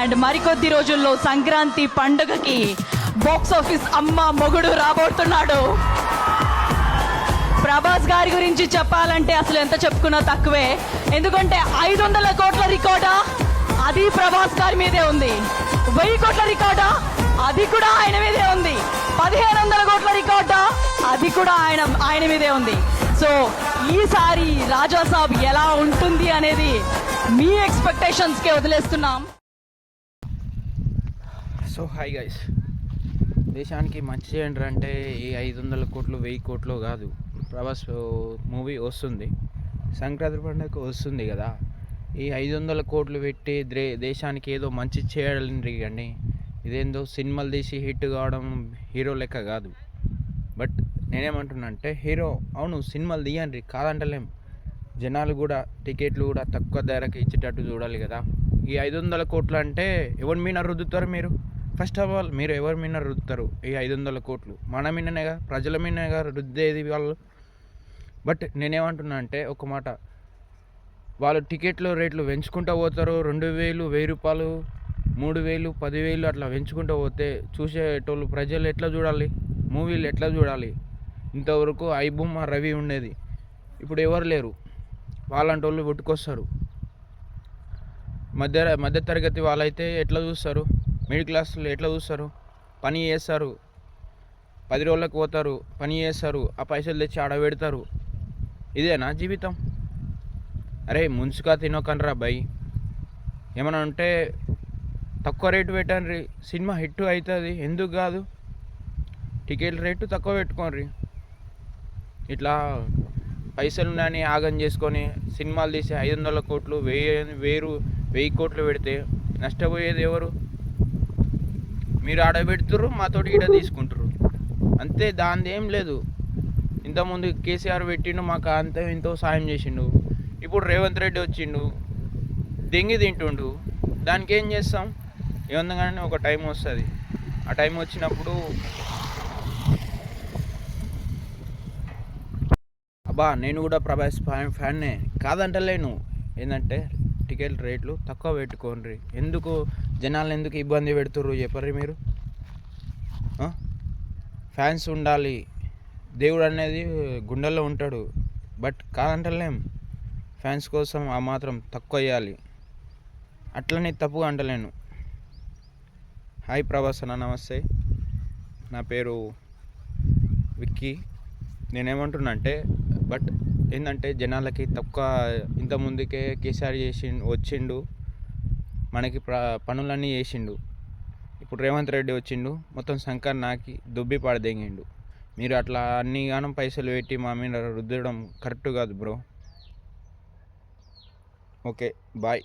And మరికొద్ది రోజుల్లో సంక్రాంతి పండుగకి బాక్స్ ఆఫీస్ అమ్మ మొగుడు రాబోతున్నాడు. ప్రభాస్ గారి గురించి చెప్పాలంటే అసలు ఎంత చెప్పుకున్నా తక్కువే. ఎందుకంటే 500 కోట్ల రికార్డా అది ప్రభాస్ గారి మీదే ఉంది. 1000 కోట్ల రికార్డా అది కూడా ఆయన మీదే ఉంది. 1500 కోట్ల రికార్డా అది కూడా ఆయన మీదే ఉంది. సో ఈసారి రాజా సాబ్ ఎలా ఉంటుంది అనేది మీ ఎక్స్పెక్టేషన్స్కే వదిలేస్తున్నాం. సో హాయ్ గైస్, దేశానికి మంచి చేయండి అంటే ఈ 500 కోట్లు 1000 కోట్లు కాదు. ప్రభాస్ మూవీ వస్తుంది, సంక్రాంతి పండుగకు వస్తుంది కదా. ఈ 500 కోట్లు పెట్టి దేశానికి ఏదో మంచి చేయాలని కానీ ఇదేందో సినిమాలు తీసి హిట్ కావడం హీరో లెక్క కాదు. బట్ నేనేమంటున్నా అంటే హీరో అవును సినిమాలు తీయండి కాదంటలేం, జనాలు కూడా టికెట్లు కూడా తక్కువ ధరకి ఇచ్చేటట్టు చూడాలి కదా. ఈ 500 కోట్లు అంటే ఎవరి మీద రుద్దుతారు మీరు? ఫస్ట్ ఆఫ్ ఆల్ మీరు ఎవరి మీద రుద్దుతారు? ఈ 500 కోట్లు మన మీదనేగా, ప్రజల మీదనేగా రుద్దేది వాళ్ళు. బట్ నేనేమంటున్నా అంటే ఒక మాట, వాళ్ళు టికెట్లు రేట్లు పెంచుకుంటూ పోతారు. 2000 1000 రూపాయలు 3000 10,000 అట్లా పెంచుకుంటూ పోతే చూసేటోళ్ళు ప్రజలు ఎట్లా చూడాలి? మూవీలు ఎట్లా చూడాలి? ఇంతవరకు ఐబొమ్మ రవి ఉండేది, ఇప్పుడు ఎవరు లేరు. వాళ్ళంటి వాళ్ళు పుట్టుకొస్తారు. మధ్య తరగతి వాళ్ళైతే ఎట్లా చూస్తారు? మిడిల్ క్లాస్లో ఎట్లా చూస్తారు? పని చేస్తారు, 10 రోజులకు పోతారు, పని చేస్తారు, ఆ పైసలు తెచ్చి ఆడ పెడతారు. ఇదేనా జీవితం? అరే ముంచుగా తినకండ్రా భయ్. ఏమన్నా ఉంటే తక్కువ రేటు పెట్టండి, సినిమా హిట్ అవుతుంది. ఎందుకు కాదు? టికెట్ రేటు తక్కువ పెట్టుకోండి. ఇట్లా పైసలు ఉన్నాయని ఆగం చేసుకొని సినిమాలు తీసి 500 కోట్లు 1000 కోట్లు పెడితే నష్టపోయేది ఎవరు? మీరు ఆడ పెడుతుర్రు, మాతోటి ఈడ తీసుకుంటారు అంతే. దానిది ఏం లేదు. ఇంతకుముందు కేసీఆర్ పెట్టిండు, మాకు అంత ఎంతో సాయం చేసిండు. ఇప్పుడు రేవంత్ రెడ్డి వచ్చిండు, దెంగి తింటుండు. దానికి ఏం చేస్తాం? ఏముందగానే ఒక టైం వస్తుంది. ఆ టైం వచ్చినప్పుడు అబ్బా నేను కూడా ప్రభాస్ ఫ్యాన్నే కాదంటలేను. ఏంటంటే టికెట్ రేట్లు తక్కువ పెట్టుకోండి. ఎందుకు జనాలు ఎందుకు ఇబ్బంది పెడుతుర్రు చెప్పరు మీరు? ఫ్యాన్స్ ఉండాలి, దేవుడు అనేది గుండెల్లో ఉంటాడు. బట్ కాదంటలేం, ఫ్యాన్స్ కోసం ఆ మాత్రం తక్కువ అయ్యాలి. అట్లనే తప్పుగా అంటలేను. హాయ్ ప్రభాస్ అన్న, నమస్తే. నా పేరు విక్కీ. నేనేమంటున్నా అంటే బట్ ఏంటంటే జనాలకి తక్కువ, ఇంతకుముందుకే కేసీఆర్ వచ్చిండు, మనకి పనులన్నీ చేసిండు. ఇప్పుడు రేవంత్ రెడ్డి వచ్చిండు, మొత్తం సంకర్ నాకి దుబ్బి పాడదెంగిండు. మీరు అట్లా అన్ని గానం పైసలు పెట్టి మా మీద రుద్దడం కరెక్ట్ కాదు బ్రో. Okay bye.